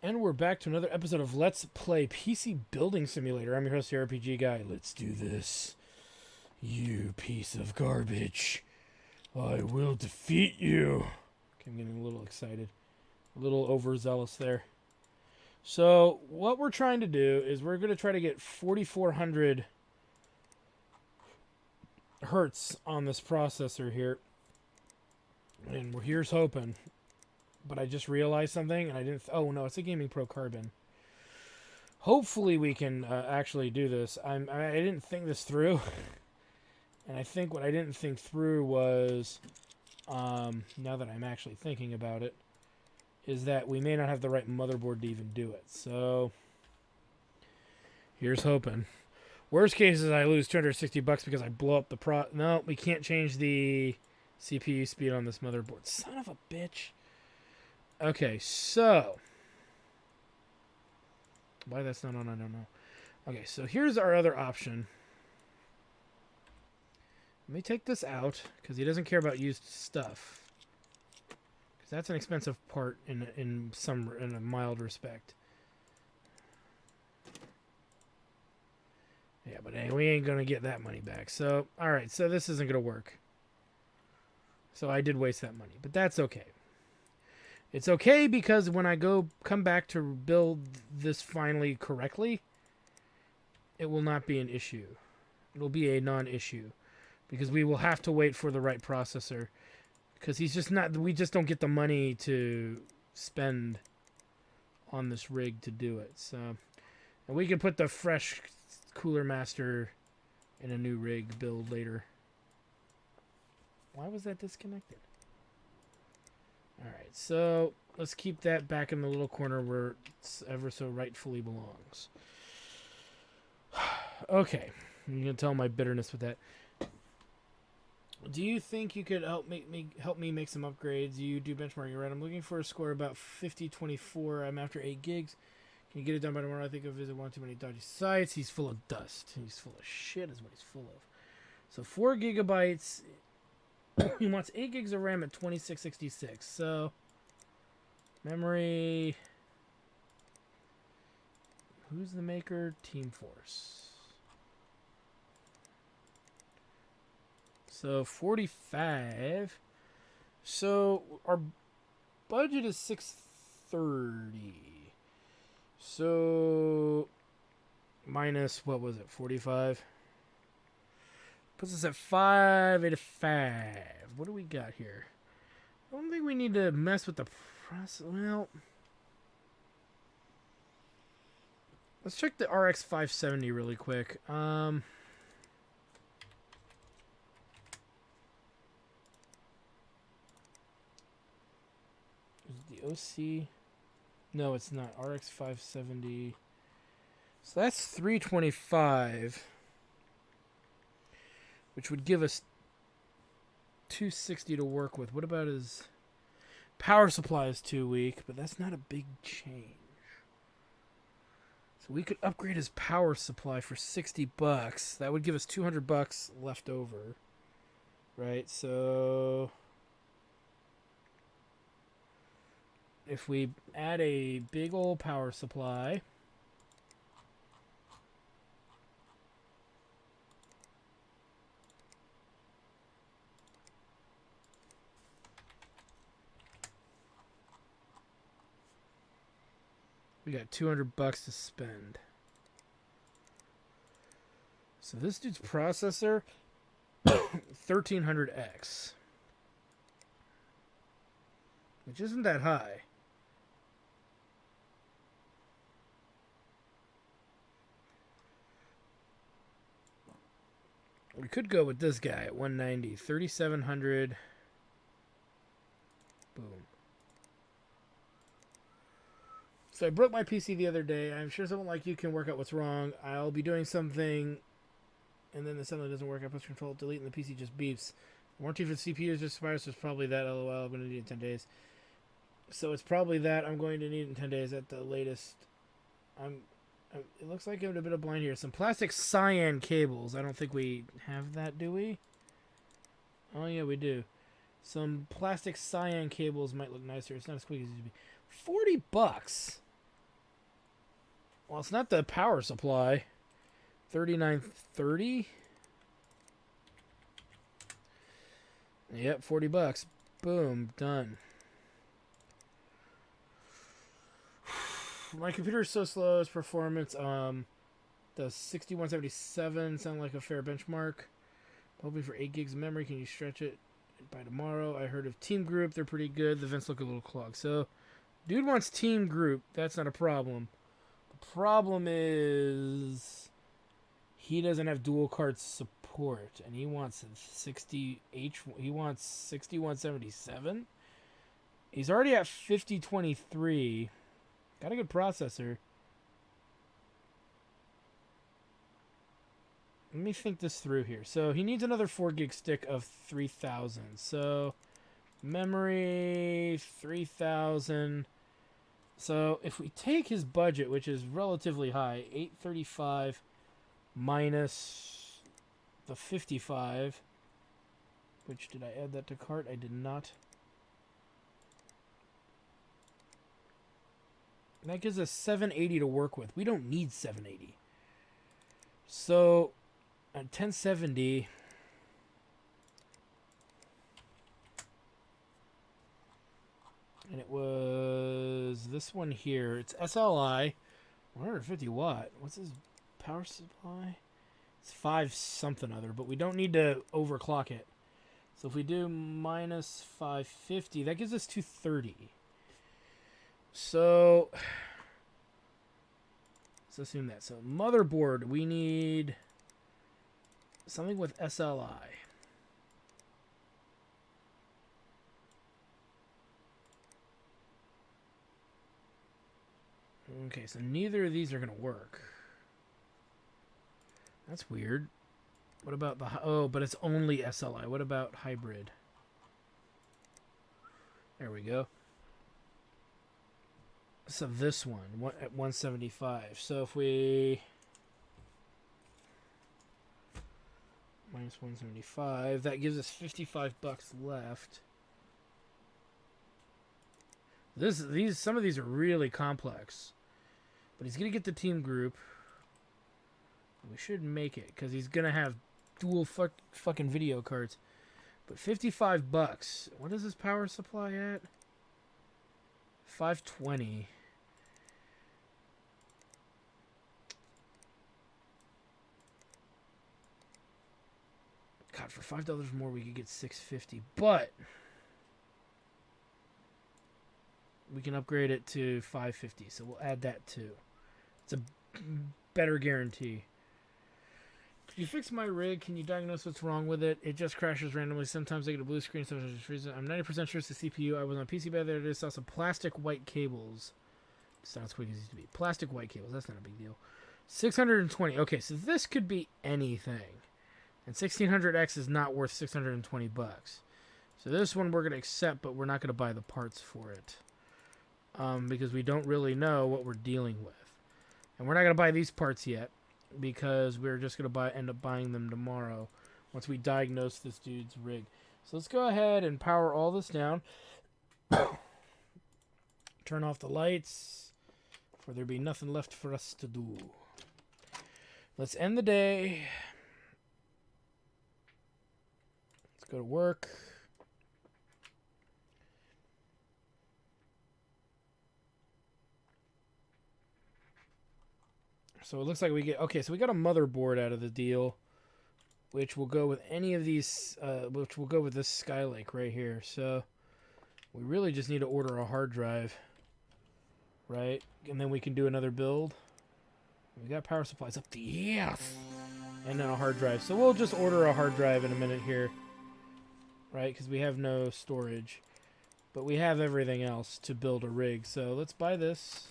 And we're back to another episode of Let's Play PC Building Simulator. I'm your host, the RPG Guy. Let's do this. You piece of garbage. I will defeat you. Okay, I'm getting a little excited. A little overzealous there. So, what we're trying to do is we're going to try to get 4,400 hertz on this processor here. And here's hoping. But I just realized something, and I didn't... oh, no, it's a Gaming Pro Carbon. Hopefully we can actually do this. I didn't think this through. And I think what I didn't think through was, now that I'm actually thinking about it, is that we may not have the right motherboard to even do it. So, here's hoping. Worst case is I lose $260 because I blow up the no, we can't change the CPU speed on this motherboard. Son of a bitch. Okay, so... why that's not on, I don't know. Okay, so here's our other option. Let me take this out, because he doesn't care about used stuff. Because that's an expensive part in a mild respect. Yeah, but hey, we ain't going to get that money back. So, alright, so this isn't going to work. So I did waste that money, but that's okay. It's okay because when I come back to build this finally correctly, it will not be an issue. It'll be a non-issue because we will have to wait for the right processor because we just don't get the money to spend on this rig to do it. So, and we can put the fresh Cooler Master in a new rig build later. Why was that disconnected? Alright, so let's keep that back in the little corner where it ever so rightfully belongs. Okay, you can tell my bitterness with that. Do you think you could help me make some upgrades? You do benchmarking, right? I'm looking for a score about 5024. I'm after 8 gigs. Can you get it done by tomorrow? I think I'll visit one too many dodgy sites. He's full of dust. He's full of shit is what he's full of. So 4 gigabytes... he wants 8 gigs of RAM at 2666. So, memory. Who's the maker? Team Force. So, 45. So, our budget is 630. So, minus, what was it, 45? Puts us at 585. What do we got here? I don't think we need to mess with the process. Well, let's check the RX 570 really quick. The OC? No, it's not. RX 570. So that's 325. Which would give us 260 to work with. What about his power supply is too weak, but that's not a big change. So we could upgrade his power supply for $60. That would give us $200 left over. Right? So if we add a big old power supply, we got $200 to spend. So this dude's processor, 1300X, which isn't that high. We could go with this guy at 190, 3700. Boom. So I broke my PC the other day. I'm sure someone like you can work out what's wrong. I'll be doing something, and then the assembly doesn't work. I push control, delete, and the PC just beeps. Warranty for the CPU is just expires, so it's probably that. LOL, I'm going to need it in 10 days. So it's probably that I'm going to need it in 10 days at the latest. It looks like I'm a bit of blind here. Some plastic cyan cables. I don't think we have that, do we? Oh, yeah, we do. Some plastic cyan cables might look nicer. It's not as quick as it used to be. $40. Well, it's not the power supply. 39.30. Yep, $40. Boom, done. My computer is so slow. Its performance, the 6177 sound like a fair benchmark. Hoping for 8 gigs of memory. Can you stretch it by tomorrow? I heard of Team Group. They're pretty good. The vents look a little clogged. So, dude wants Team Group. That's not a problem. The problem is he doesn't have dual card support, and he wants 60H. He wants 6177. He's already at 5023. Got a good processor. Let me think this through here. So he needs another 4 gig stick of 3000. So memory 3000. So if we take his budget, which is relatively high, 835 minus the 55, which did I add that to cart? I did not. That gives us 780 to work with. We don't need 780. So at 1070, and it was this one here. It's SLI, 150 watt. What's his power supply? It's 5 something other, but we don't need to overclock it. So if we do minus 550, that gives us 230. So let's assume that. So motherboard, we need something with SLI. Okay, so neither of these are going to work. That's weird. What about the... Oh, but it's only SLI. What about hybrid? There we go. So this one at 175. So if we minus 175, that gives us $55 left. Some of these are really complex, but he's gonna get the Team Group. We should make it because he's gonna have dual fucking video cards. But $55. What is his power supply at? 520. God, for $5 more, we could get $650, but we can upgrade it to $550. So we'll add that too. It's a better guarantee. Can you fix my rig? Can you diagnose what's wrong with it? It just crashes randomly. Sometimes I get a blue screen, sometimes it freezes. I'm 90% sure it's the CPU. I was on PC by the other day. Saw some plastic white cables. Sounds quick as it used to be. Plastic white cables. That's not a big deal. 620. Okay, so this could be anything. And 1600X is not worth $620. So this one we're going to accept, but we're not going to buy the parts for it. Because we don't really know what we're dealing with. And we're not going to buy these parts yet, because we're just going to end up buying them tomorrow once we diagnose this dude's rig. So let's go ahead and power all this down. Turn off the lights, for there be nothing left for us to do. Let's end the day. Let's go to work. So it looks like we get... Okay, so we got a motherboard out of the deal, which will go with any of these... which will go with this Skylake right here. So we really just need to order a hard drive, right? And then we can do another build. We got power supplies up the ass. And then a hard drive. So we'll just order a hard drive in a minute here, right? Because we have no storage. But we have everything else to build a rig. So let's buy this.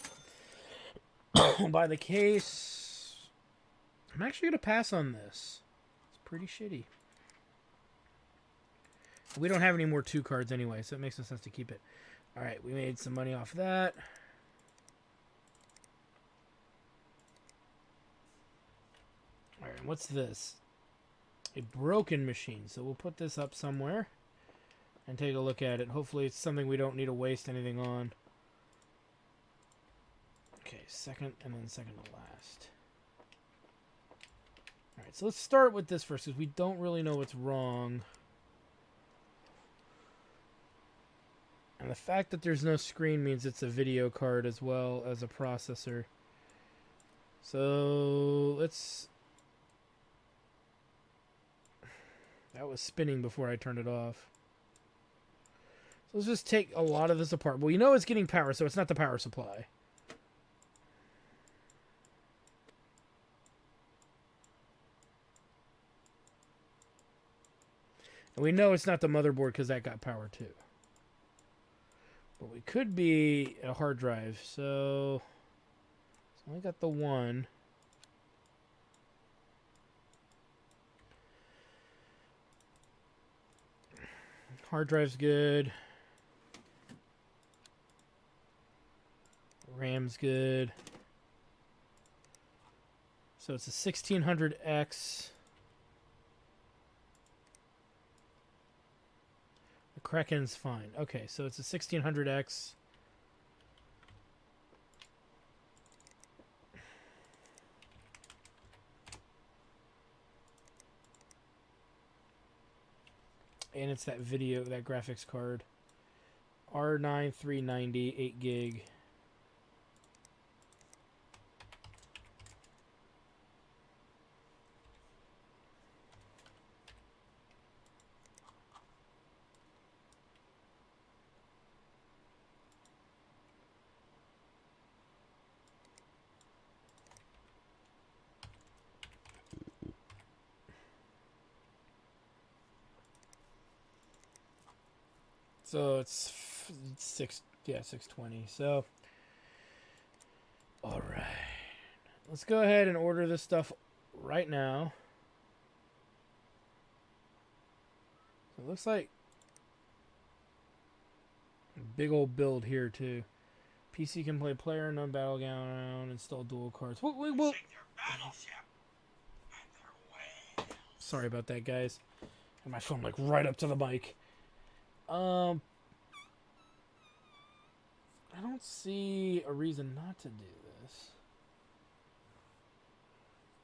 Buy the case. I'm actually going to pass on this. It's pretty shitty. We don't have any more 2 cards anyway, so it makes no sense to keep it. Alright, we made some money off that. Alright, what's this? A broken machine. So we'll put this up somewhere and take a look at it. Hopefully it's something we don't need to waste anything on. Okay, second and then second to last. Alright, so let's start with this first because we don't really know what's wrong. And the fact that there's no screen means it's a video card as well as a processor. So let's... That was spinning before I turned it off. So let's just take a lot of this apart. Well, you know it's getting power, so it's not the power supply. And we know it's not the motherboard because that got power too. But we could be a hard drive. So I only got the one. Hard drive's good. RAM's good. So it's a 1600X. The Kraken's fine. Okay, so it's a 1600X. And it's that video, that graphics card. R9 390, 8 gig. So it's 620. So, all right, let's go ahead and order this stuff right now. So it looks like big old build here too. PC can play player, no battleground, install dual cards. We'll... Sorry about that, guys. And my phone like right up to the mic. I don't see a reason not to do this.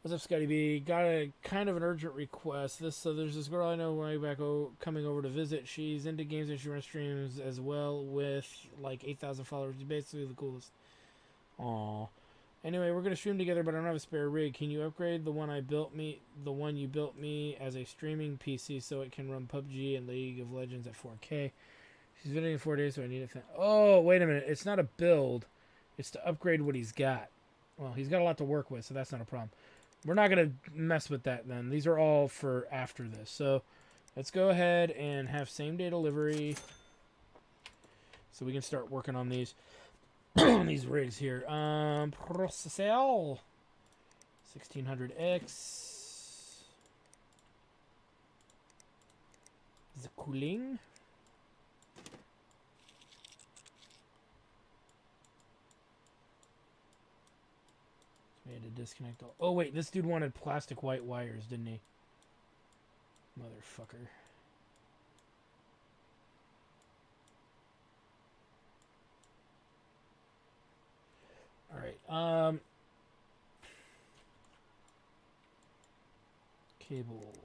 What's up, Scotty B? Got a kind of an urgent request. There's this girl I know way back coming over to visit. She's into games and she runs streams as well with like 8,000 followers. She's basically the coolest. Aww. Anyway, we're gonna stream together, but I don't have a spare rig. Can you upgrade the one you built me as a streaming PC so it can run PUBG and League of Legends at 4K? She's visiting in 4 days, so I need it. Oh, wait a minute. It's not a build. It's to upgrade what he's got. Well, he's got a lot to work with, so that's not a problem. We're not going to mess with that then. These are all for after this. So let's go ahead and have same-day delivery so we can start working on these these rigs here. Processor 1600X. The cooling. We had to disconnect all... Oh, wait. This dude wanted plastic white wires, didn't he? Motherfucker. Alright. Cables.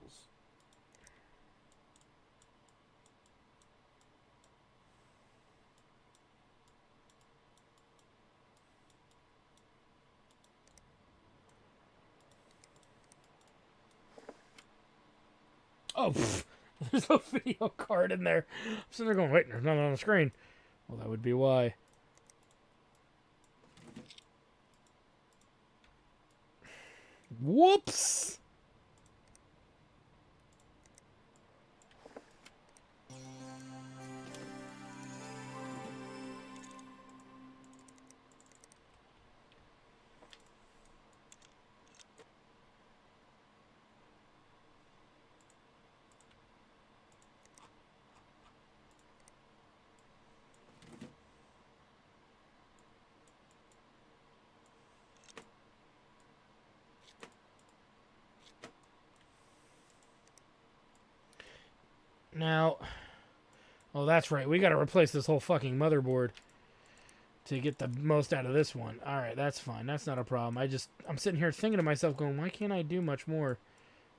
Oh, pfft. There's no video card in there. I'm sitting there going, wait, there's nothing on the screen. Well, that would be why. Whoops! Now, oh, that's right. We got to replace this whole fucking motherboard. to get the most out of this one. All right, that's fine. That's not a problem. I'm sitting here thinking to myself, going, why can't I do much more?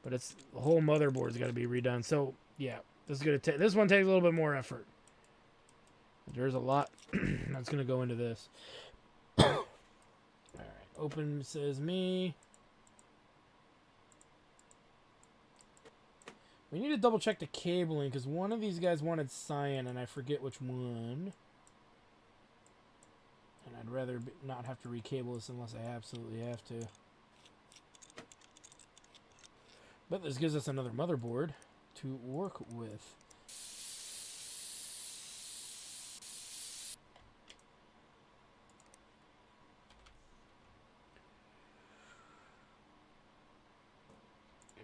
But it's the whole motherboard's got to be redone. So yeah, this is gonna take. This one takes a little bit more effort. There's a lot that's gonna go into this. All right, open says me. We need to double check the cabling because one of these guys wanted cyan and I forget which one. And I'd rather not have to recable this unless I absolutely have to. But this gives us another motherboard to work with.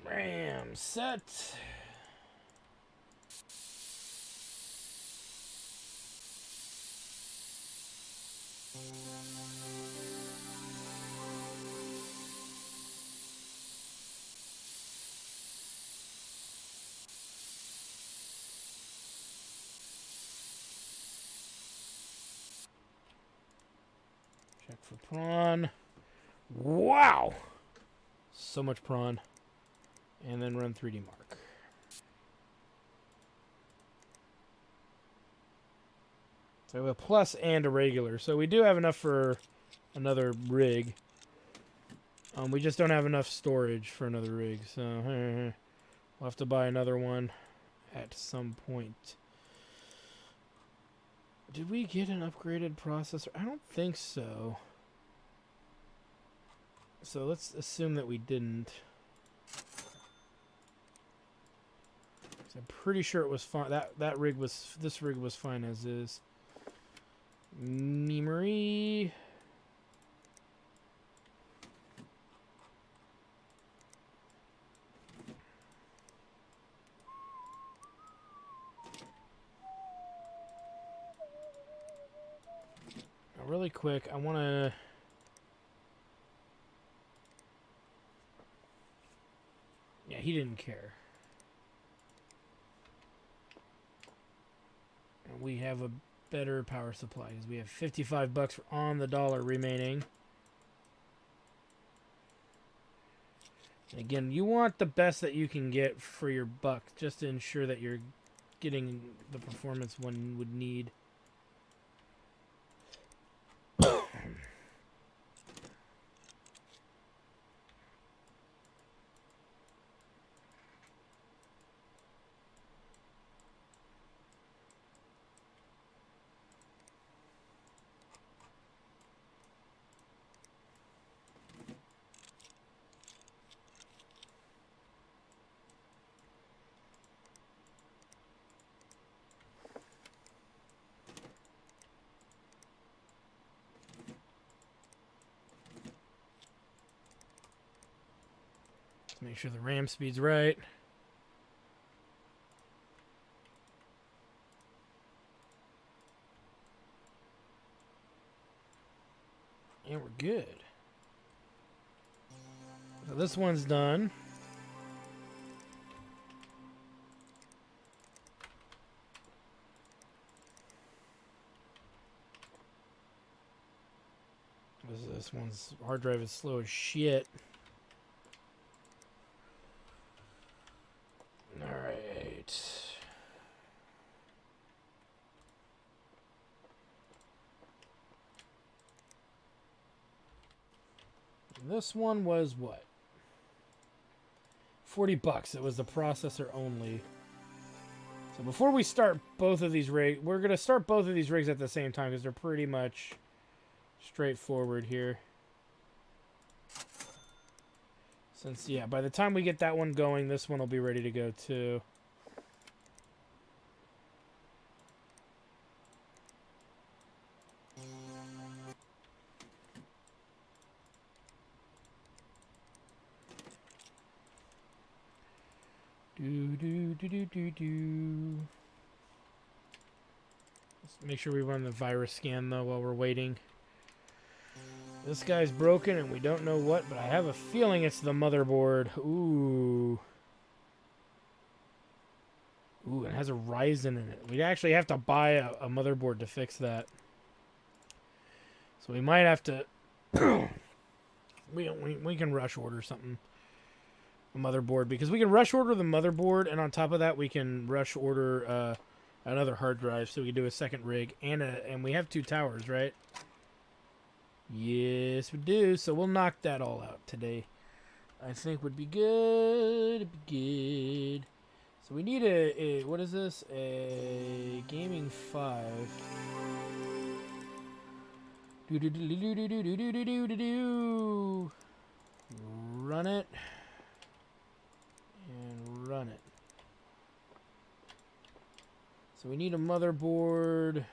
RAM set. Check for prawn. Wow! So much prawn. And then run 3D Mark. So we have a plus and a regular. So we do have enough for another rig. We just don't have enough storage for another rig. So we'll have to buy another one at some point. Did we get an upgraded processor? I don't think so. So let's assume that we didn't. I'm pretty sure it was fine. This rig was fine as is. Memory. Now, really quick, I want to. Yeah, he didn't care. We have a better power supply because we have $55 on the dollar remaining. And again, you want the best that you can get for your buck, just to ensure that you're getting the performance one would need. Make sure the RAM speed's right. And we're good. So this one's done. This one's hard drive is slow as shit. Alright. This one was what? $40. It was the processor only. So before we start both of these rigs, we're going to start both of these rigs at the same time because they're pretty much straightforward here. Since, yeah, by the time we get that one going, this one will be ready to go too. Let's make sure we run the virus scan though while we're waiting. This guy's broken and we don't know what, but I have a feeling it's the motherboard. Ooh. Ooh, it has a Ryzen in it. We'd actually have to buy a motherboard to fix that. So we might have to. we can rush order something. A motherboard, because we can rush order the motherboard, and on top of that we can rush order another hard drive, so we can do a second rig, and we have 2 towers, right? Yes, we do. So we'll knock that all out today. I think would be good. It'd be good. So we need a what is this? A gaming 5. Run it. And run it. So we need a motherboard,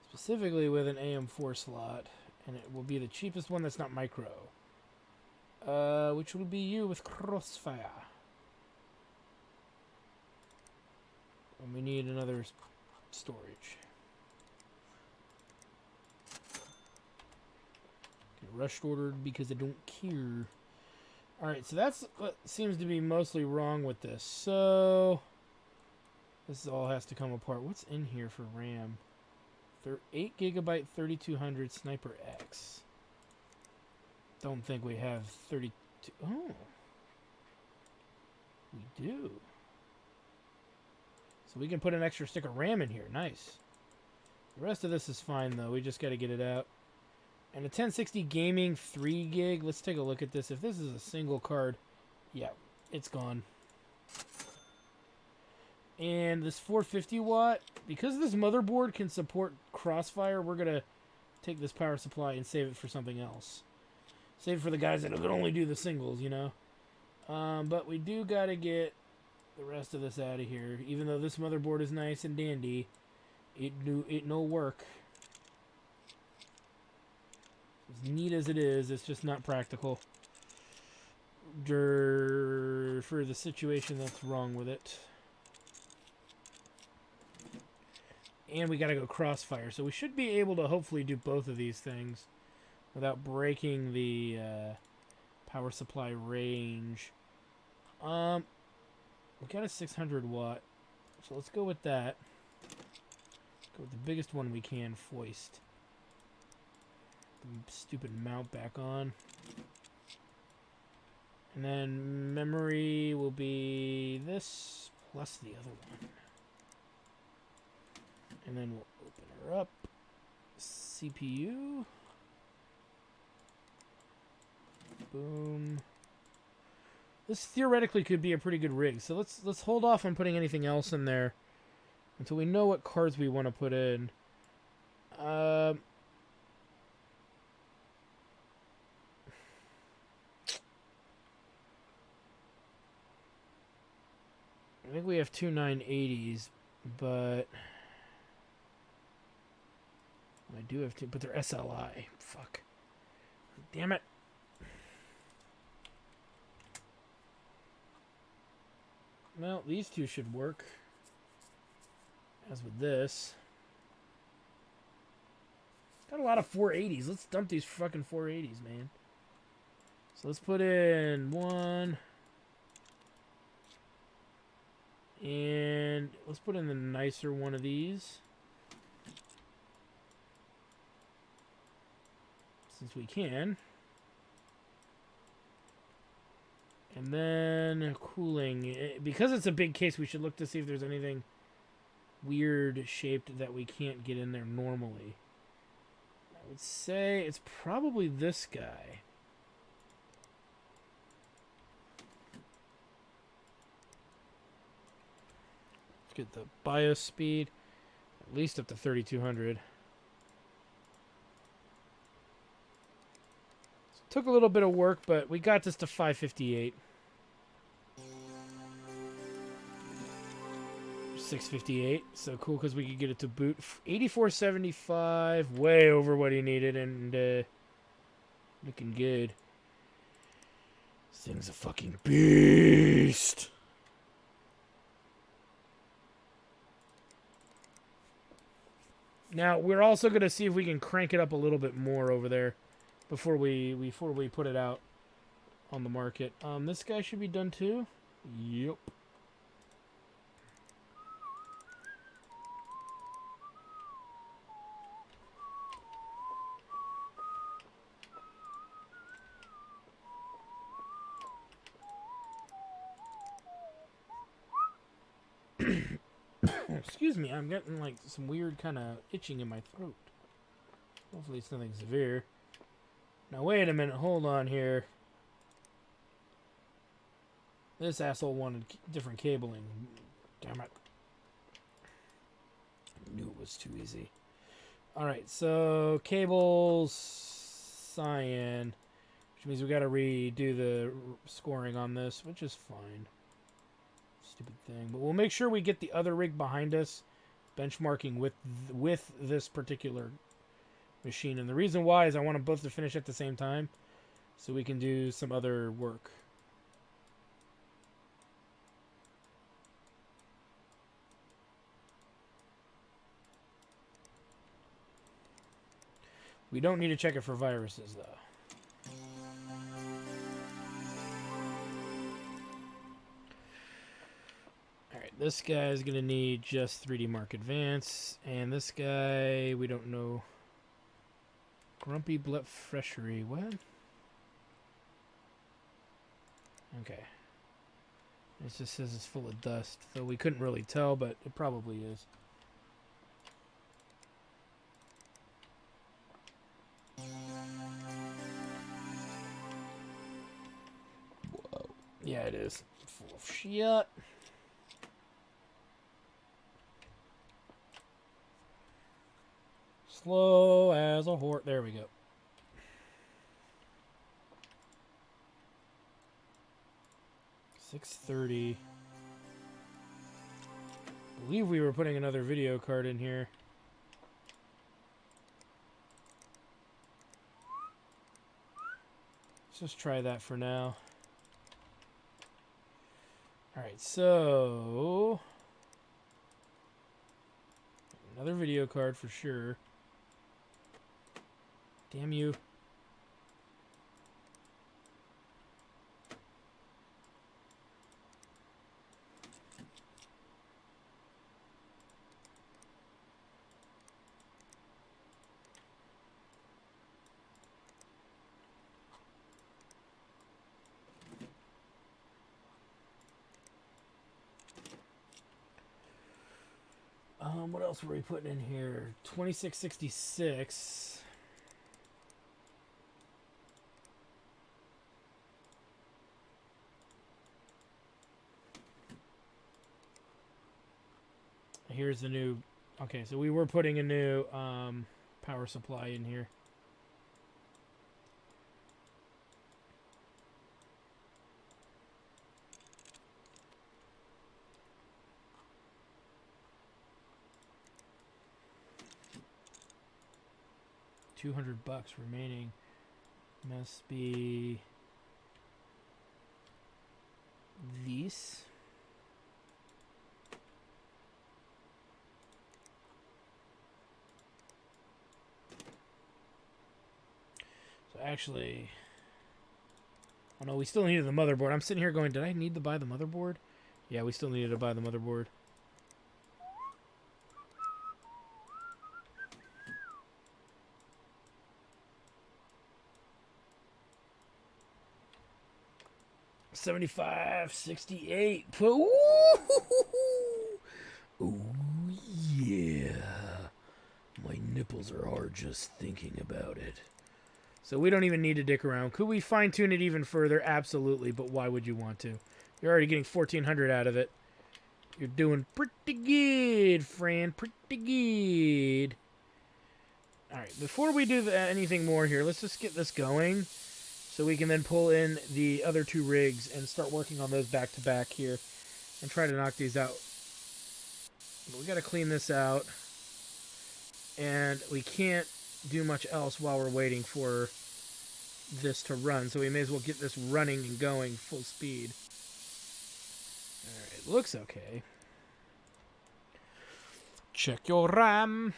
specifically with an AM4 slot, and it will be the cheapest one that's not micro, which will be you with Crossfire. And we need another storage. Get rushed ordered because I don't care. Alright, so that's what seems to be mostly wrong with this. So, this all has to come apart. What's in here for RAM? 8 gigabyte 3200 Sniper X. Don't think we have 32. Oh. We do. So we can put an extra stick of RAM in here. Nice. The rest of this is fine, though. We just got to get it out. And a 1060 gaming 3 gig. Let's take a look at this. If this is a single card, yeah, it's gone. And this 450 watt, because this motherboard can support Crossfire, we're going to take this power supply and save it for something else. Save it for the guys that can only do the singles, you know. But we do got to get the rest of this out of here. Even though this motherboard is nice and dandy, it no work. As neat as it is, it's just not practical for the situation that's wrong with it. And we gotta go Crossfire, so we should be able to hopefully do both of these things without breaking the power supply range. We got a 600 watt, so let's go with that. Go with the biggest one we can, foist. The stupid mount back on. And then memory will be this plus the other one. And then we'll open her up. CPU. Boom. This theoretically could be a pretty good rig. So let's hold off on putting anything else in there until we know what cards we want to put in. I think we have 2 980s, but I do have to, but they're SLI. Fuck. Damn it. Well, these two should work. As with this. Got a lot of 480s. Let's dump these fucking 480s, man. So let's put in 1. And let's put in the nicer one of these. Since we can. And then cooling. Because it's a big case, we should look to see if there's anything weird shaped that we can't get in there normally. I would say it's probably this guy. Let's get the BIOS speed at least up to 3200. Took a little bit of work, but we got this to 558. 658. So cool because we could get it to boot. 8475. Way over what he needed and looking good. This thing's a fucking beast. Now, we're also going to see if we can crank it up a little bit more over there. Before we put it out on the market. This guy should be done too. Yep. Excuse me, I'm getting like some weird kind of itching in my throat. Hopefully it's nothing severe. Now wait a minute, hold on here. This asshole wanted different cabling. Damn it. I knew it was too easy. Alright, so cables, cyan, which means we gotta redo the scoring on this, which is fine. Stupid thing. But we'll make sure we get the other rig behind us, benchmarking with this particular machine. And the reason why is I want them both to finish at the same time, so we can do some other work. We don't need to check it for viruses, though. Alright, this guy is going to need just 3D Mark Advance. And this guy, we don't know. Grumpy Bluff Freshery. What? Okay. It just says it's full of dust. Though we couldn't really tell, but it probably is. Yeah, it is. Full of shit. Slow as a horse. There we go. $630. I believe we were putting another video card in here. Let's just try that for now. Alright, so another video card for sure. Damn you. What else were we putting in here? 2666. Here's the new... Okay, so we were putting a new power supply in here. $200 remaining. Must be these. So actually, oh no, we still needed the motherboard. I'm sitting here going, did I need to buy the motherboard? Yeah, we still needed to buy the motherboard. $75.68. Ooh, ooh, yeah. My nipples are hard just thinking about it. So we don't even need to dick around. Could we fine tune it even further? Absolutely, but why would you want to? You're already getting $1,400 out of it. You're doing pretty good, Fran. Pretty good. Alright, before we do anything more here, let's just get this going. So we can then pull in the other two rigs and start working on those back to back here. And try to knock these out. But we got to clean this out. And we can't do much else while we're waiting for this to run. So we may as well get this running and going full speed. Alright, looks okay. Check your RAM.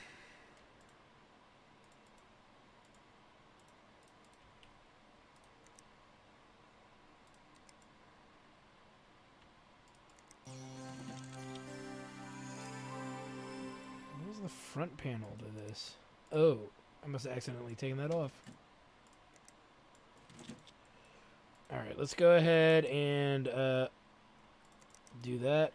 The front panel to this. Oh, I must have accidentally taken that off. Alright, let's go ahead and do that.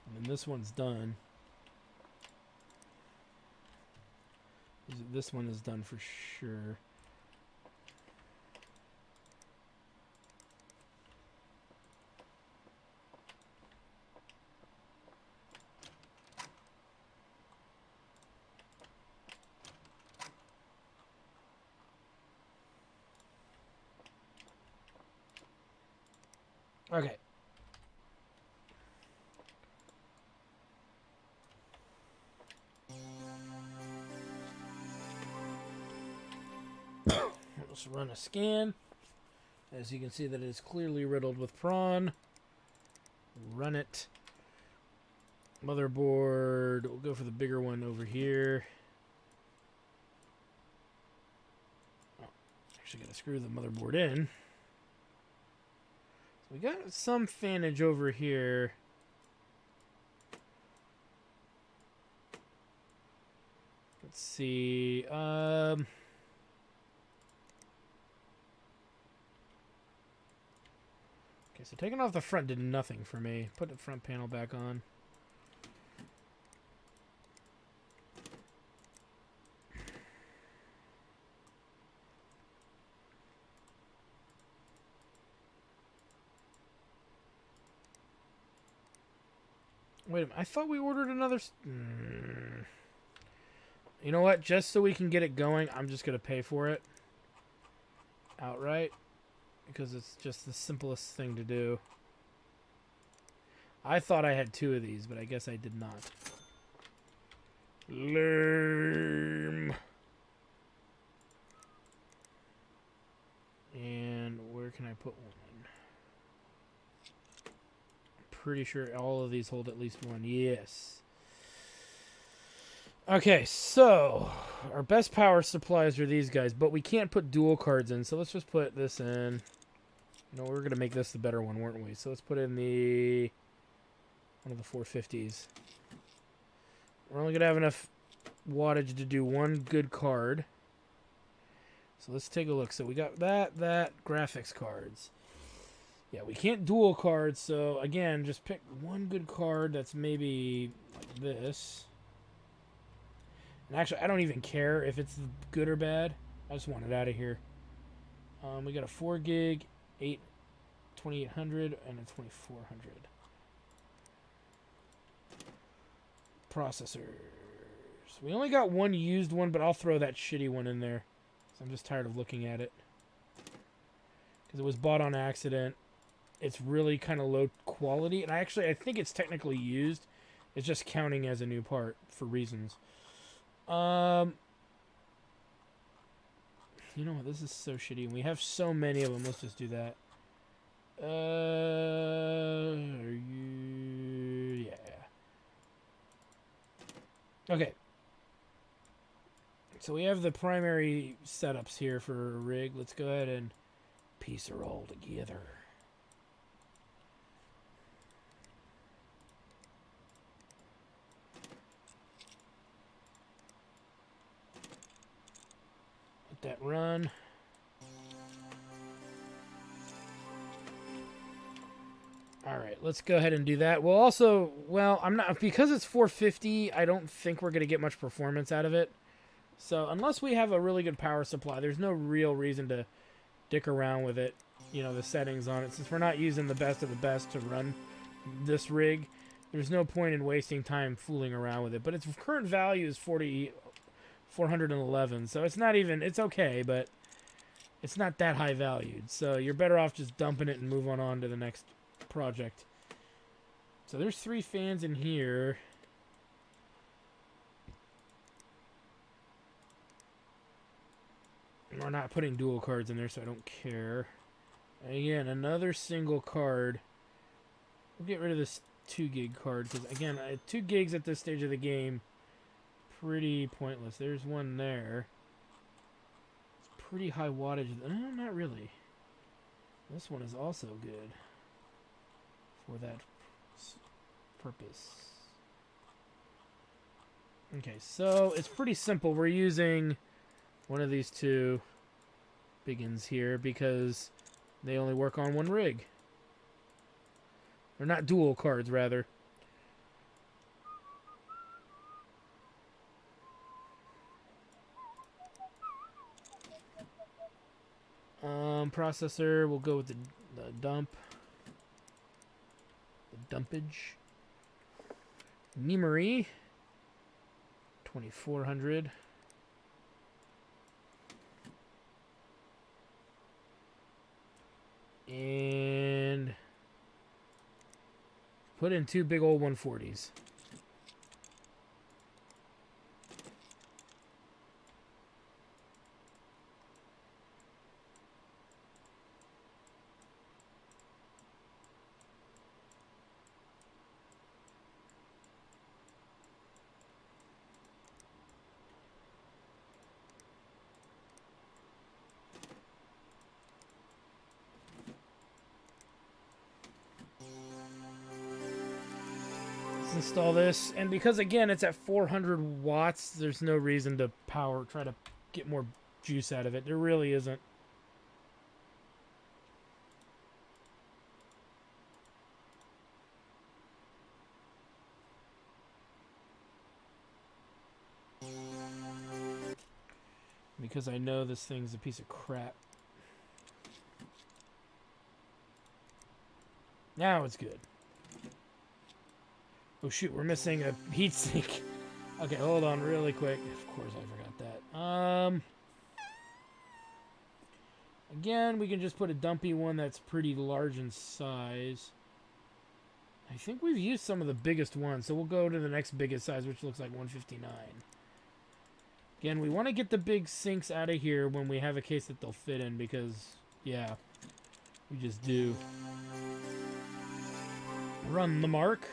And then this one's done. This one is done for sure. Okay. Let's run a scan. As you can see that it is clearly riddled with prawn. Run it. Motherboard. We'll go for the bigger one over here. Oh, actually got to screw the motherboard in. So we got some fanage over here. Let's see. Okay, so taking off the front did nothing for me. Put the front panel back on. Wait a minute. I thought we ordered another... You know what? Just so we can get it going, I'm just going to pay for it outright. Because it's just the simplest thing to do. I thought I had 2 of these, but I guess I did not. Lame. And where can I put one? Pretty sure all of these hold at least one. Yes. Okay, so our best power supplies are these guys, but we can't put dual cards in, so let's just put this in. No, we're going to make this the better one, weren't we? So let's put in the one of the 450s. We're only going to have enough wattage to do one good card. So let's take a look. So we got that graphics cards. Yeah, we can't dual cards, so again, just pick one good card that's maybe like this. And actually, I don't even care if it's good or bad. I just want it out of here. We got a 4 gig, 2800, and a 2400. Processors. We only got one used one, but I'll throw that shitty one in there. So I'm just tired of looking at it. Because it was bought on accident. It's really kind of low quality. And I think it's technically used. It's just counting as a new part for reasons. You know what? This is so shitty. And we have so many of them. Let's just do that. Yeah. Okay. So we have the primary setups here for a rig. Let's go ahead and piece her all together. Let that run. All right, let's go ahead and do that. We'll also, well, I'm not, because it's 450, I don't think we're going to get much performance out of it. So unless we have a really good power supply, there's no real reason to dick around with it, you know, the settings on it. Since we're not using the best of the best to run this rig, there's no point in wasting time fooling around with it. But its current value is 411, so it's not even, it's okay, but it's not that high valued. So you're better off just dumping it and move on to the next project. So there's 3 fans in here. We're not putting dual cards in there, so I don't care. Again, another single card. We'll get rid of this 2 gig card, because again, 2 gigs at this stage of the game, pretty pointless. There's one there. It's pretty high wattage. Not really. This one is also good for that purpose. Okay, so it's pretty simple. We're using one of these 2 biggins here because they only work on one rig. They're not dual cards, rather. Processor, we'll go with the dump. The dumpage. Memory. 2400. And put in 2 big old 140s. Install this, and because again it's at 400 watts, there's no reason to try to get more juice out of it. There really isn't. Because I know this thing's a piece of crap. Now it's good. Oh shoot, we're missing a heatsink. Okay, hold on really quick. Of course I forgot that. Again, we can just put a dumpy one that's pretty large in size. I think we've used some of the biggest ones, so we'll go to the next biggest size, which looks like 159. Again, we want to get the big sinks out of here when we have a case that they'll fit in, because, yeah, we just do. Run the mark.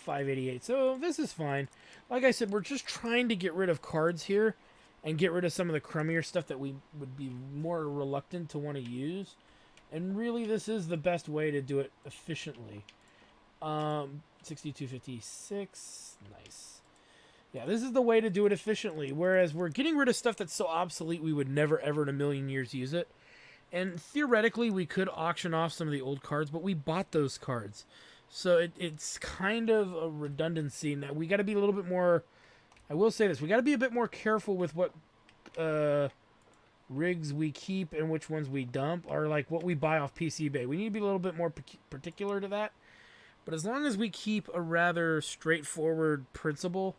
588. So this is fine. Like I said, we're just trying to get rid of cards here and get rid of some of the crummier stuff that we would be more reluctant to want to use. And really, this is the best way to do it efficiently. 6256. Nice. Yeah, this is the way to do it efficiently. Whereas we're getting rid of stuff that's so obsolete we would never ever in a million years use it. And theoretically, we could auction off some of the old cards, but we bought those cards. So it's kind of a redundancy. Now, we got to be a little bit more... I will say this. We got to be a bit more careful with what rigs we keep and which ones we dump, or like what we buy off PCBay. We need to be a little bit more particular to that. But as long as we keep a rather straightforward principle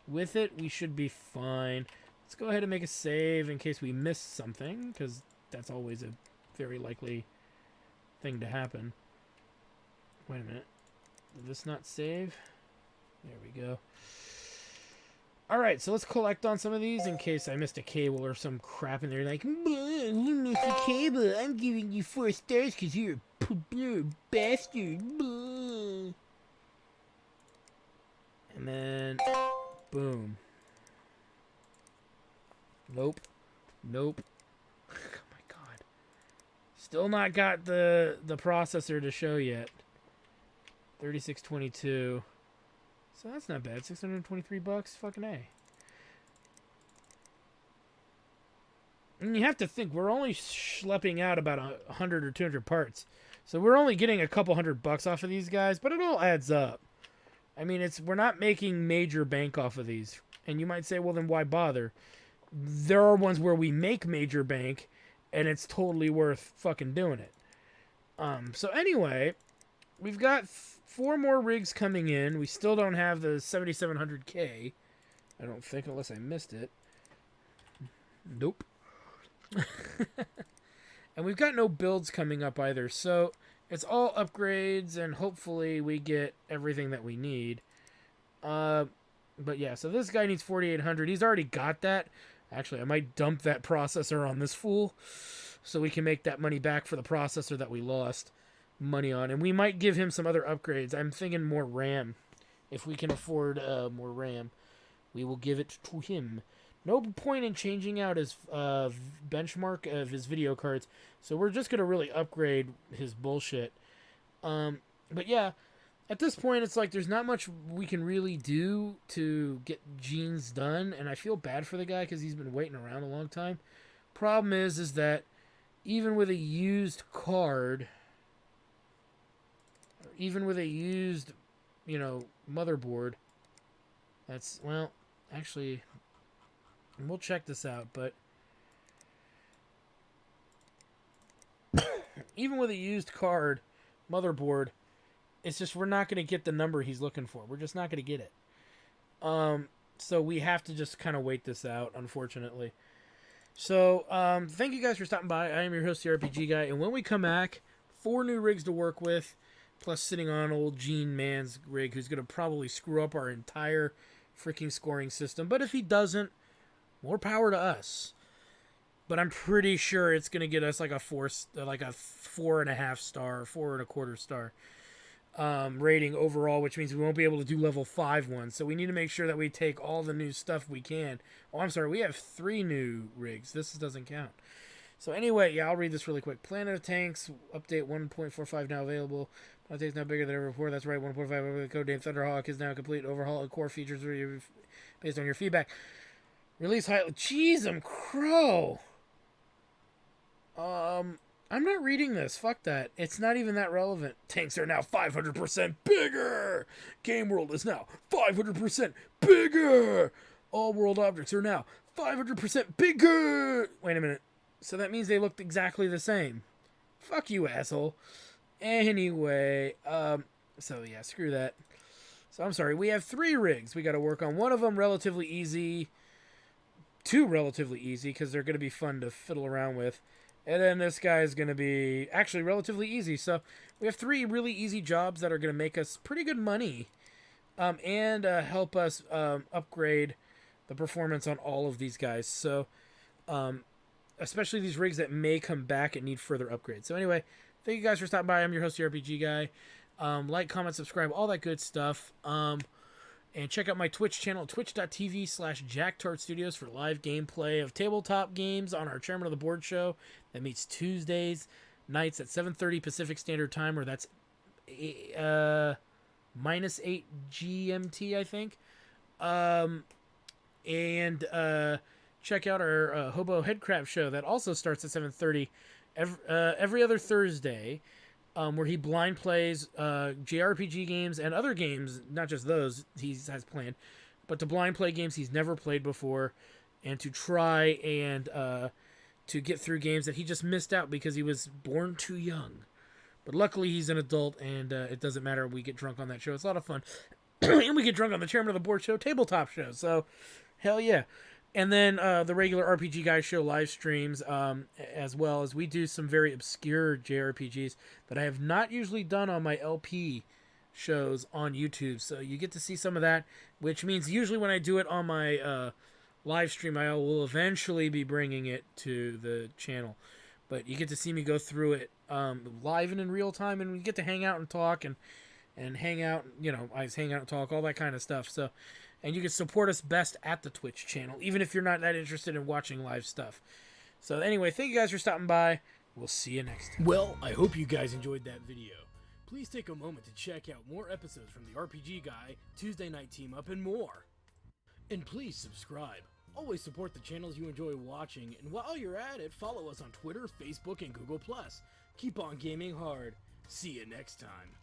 with it, we should be fine. Let's go ahead and make a save in case we miss something, because that's always a very likely thing to happen. Wait a minute. Did this not save? There we go. Alright, so let's collect on some of these in case I missed a cable or some crap in there. Like, you missed a cable. I'm giving you 4 stars because you're a bastard. And then, boom. Nope. Nope. Oh my god. Still not got the processor to show yet. 3622. So that's not bad. 623 bucks. Fucking A. And you have to think, we're only schlepping out about 100 or 200 parts. So we're only getting a couple $100 off of these guys, but it all adds up. I mean, we're not making major bank off of these. And you might say, well, then why bother? There are ones where we make major bank, and it's totally worth fucking doing it. So anyway, we've got 4 more rigs coming in. We still don't have the 7700K. I don't think, unless I missed it. Nope. And we've got no builds coming up either. So it's all upgrades, and hopefully we get everything that we need. But yeah, so this guy needs 4800. He's already got that. Actually, I might dump that processor on this fool so we can make that money back for the processor that we lost money on. And we might give him some other upgrades. I'm thinking more RAM. If we can afford more RAM, we will give it to him. No point in changing out his benchmark of his video cards. So we're just going to really upgrade his bullshit. But yeah, at this point, it's like there's not much we can really do to get Gene's done. And I feel bad for the guy because he's been waiting around a long time. Problem is that even with a used card, or even with a used, motherboard, that's, well, actually, we'll check this out, but even with a used card motherboard, it's just we're not going to get the number he's looking for. We're just not going to get it. So we have to just kind of wait this out, unfortunately. So thank you guys for stopping by. I am your host, the RPG Guy, and when we come back, 4 new rigs to work with, plus sitting on old Gene Man's rig, who's going to probably screw up our entire freaking scoring system. But if he doesn't, more power to us. But I'm pretty sure it's going to get us like a 4.5 star, 4.25 star rating overall, which means we won't be able to do level 5 ones. So we need to make sure that we take all the new stuff we can. Oh, I'm sorry, we have 3 new rigs. This doesn't count. So anyway, yeah, I'll read this really quick. Planet of Tanks, update 1.45 now available. Planet of Tanks now bigger than ever before. That's right, 1.5 over the codename Thunderhawk is now complete. Overhaul of core features based on your feedback. Release highlight. Jeez, I'm crow. I'm not reading this. Fuck that. It's not even that relevant. Tanks are now 500% bigger. Game world is now 500% bigger. All world objects are now 500% bigger. Wait a minute. So that means they looked exactly the same. Fuck you, asshole. Anyway, so yeah, screw that. So I'm sorry. We have 3 rigs we got to work on. One of them relatively easy. 2 relatively easy because they're going to be fun to fiddle around with. And then this guy is going to be actually relatively easy. So we have 3 really easy jobs that are going to make us pretty good money and help us upgrade the performance on all of these guys. So especially these rigs that may come back and need further upgrades. So anyway, thank you guys for stopping by. I'm your host, the RPG Guy. Like, comment, subscribe, all that good stuff. And check out my Twitch channel, twitch.tv/JackTartStudios for live gameplay of tabletop games on our Chairman of the Board show that meets Tuesdays nights at 7:30 Pacific Standard Time, or that's -8 GMT, I think. And check out our Hobo Headcraft show that also starts at 7:30 every other Thursday. Where he blind plays JRPG games and other games, not just those he has planned, but to blind play games he's never played before, and to try and to get through games that he just missed out because he was born too young. But luckily he's an adult, and it doesn't matter. We get drunk on that show. It's a lot of fun. And we get drunk on the Chairman of the Board show, tabletop show. So, hell yeah. And then the regular RPG Guy show live streams, as well as we do some very obscure JRPGs that I have not usually done on my LP shows on YouTube. So you get to see some of that, which means usually when I do it on my live stream, I will eventually be bringing it to the channel. But you get to see me go through it live and in real time, and we get to hang out and talk and hang out. You know, I hang out and talk, all that kind of stuff. So. And you can support us best at the Twitch channel, even if you're not that interested in watching live stuff. So anyway, thank you guys for stopping by. We'll see you next time. Well, I hope you guys enjoyed that video. Please take a moment to check out more episodes from the RPG Guy, Tuesday Night Team Up, and more. And please subscribe. Always support the channels you enjoy watching, and while you're at it, follow us on Twitter, Facebook, and Google+. Keep on gaming hard. See you next time.